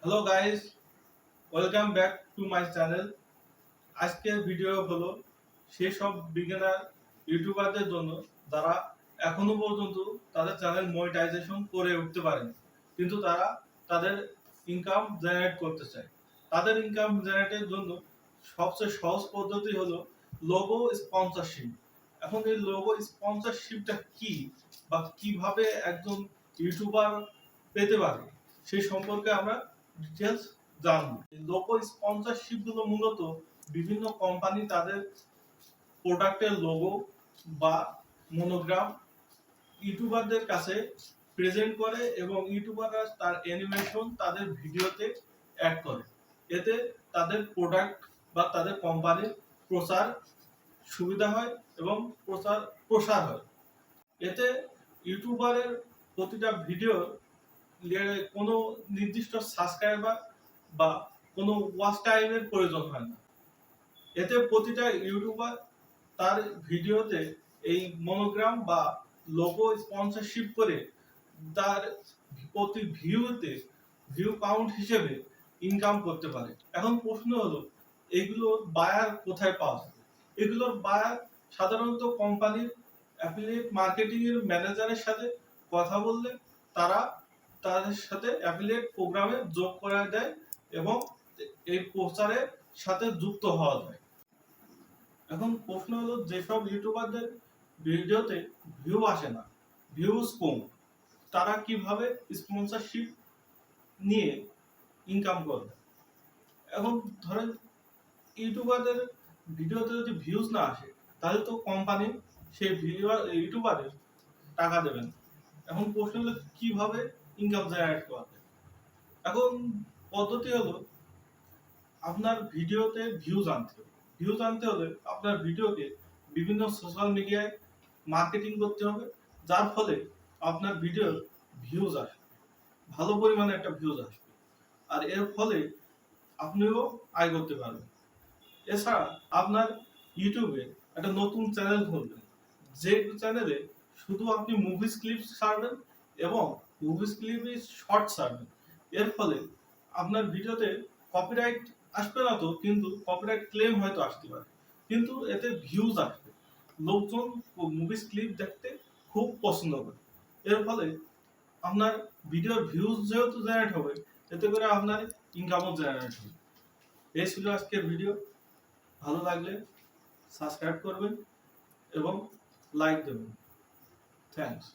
Hello guys, welcome back to my channel. আজকের video হলো সেসব বিগিনার ইউটিউবারদের জন্য যারা এখনো পর্যন্ত তাদের চ্যানেল মনিটাইজেশন করে উঠতে পারেন, কিন্তু তারা তাদের ইনকাম জেনারেট করতে চায়। তাদের ইনকাম জেনারেটের জন্য সবচেয়ে সহজ পদ্ধতি হলো লোগো স্পন্সরশিপ। এখন এই লোগো স্পন্সরশিপটা কি বা কিভাবে একজন ইউটিউবার পেতে পারে সেই সম্পর্কে আমরা ডিটেলস জানবো। লোগো স্পন্সরশিপ গুলো মূলত বিভিন্ন কোম্পানি তাদের প্রোডাক্টের লোগো বা মনোগ্রাম ইউটিউবারদের কাছে প্রেজেন্ট করে এবং ইউটিউবাররা তার অ্যানিমেশন তাদের ভিডিওতে অ্যাড করে। এতে তাদের প্রোডাক্ট বা তাদের কোম্পানির প্রচার সুবিধা হয় এবং প্রসার হয়। এতে ইউটিউবারের প্রতিটা ভিডিও কোনো নির্দিষ্ট সাবস্ক্রাইবার বা কোনো ওয়াচ টাইমের প্রয়োজন হয় না। এতে প্রতিটা ইউটিউবার তার ভিডিওতে এই মনোগ্রাম বা লোগো স্পন্সরশিপ করে তার প্রতি ভিউ কাউন্ট হিসেবে ইনকাম করতে পারে। এখন প্রশ্ন হলো, এগুলোর বায়ার কোথায় পাওয়া যাবে? এগুলোর বায়ার সাধারণত কোম্পানির অ্যাফিলিয়েট মার্কেটিং এর ম্যানেজারের সাথে কথা বললে তারা তাদের সাথে অ্যাফিলিয়েট প্রোগ্রামে যোগ করা দেয় এবং এই প্রচারের সাথে যুক্ত হওয়া যায়। এখন প্রশ্ন হলো, যেসব ইউটিউবারদের ভিডিওতে ভিউ আসে না, ভিউজ কম, তারা কিভাবে স্পন্সরশিপ নিয়ে ইনকাম করবে? এখন ধরেন ইউটিউবারদের ভিডিওতে যদি ভিউজ না আসে, তাহলে তো কোম্পানি সেই ইউটিউবারের টাকা দেবেন। এখন প্রশ্ন হলো কিভাবে ইনকাম জেনারেট করবে? এখন পদ্ধতি হলো, আপনার ভিডিওতে ভিউজ আনতে হবে। ভিউজ আনতে হলে আপনার ভিডিওকে বিভিন্ন সোশ্যাল মিডিয়ায় মার্কেটিং করতে হবে, যার ফলে আপনার ভিডিওর ভিউজ আসবে, ভালো পরিমাণে একটা ভিউজ আসবে, আর এর ফলে আপনিও আয় করতে পারবেন। এছাড়া আপনার ইউটিউবে একটা নতুন চ্যানেল খুলবেন, যে চ্যানেলে শুধু আপনি মুভিজ ক্লিপ ছাড়বেন এবং মুভিজ ক্লিপে শর্ট ছাড়বেন। এর ফলে আপনার ভিডিওতে কপিরাইট আসবে না তো, কিন্তু কপিরাইট ক্লেম হয়তো আসতে পারে, কিন্তু এতে ভিউজ আসবে। লোকজন মুভিজ ক্লিপ দেখতে খুব পছন্দ করে। এর ফলে আপনার ভিডিওর ভিউজ যেহেতু জেনারেট হবে, এতে করে আপনার ইনকামও জেনারেট হবে। এই ছিল আজকের ভিডিও। ভালো লাগলে সাবস্ক্রাইব করবেন এবং লাইক দেবেন। থ্যাংকস।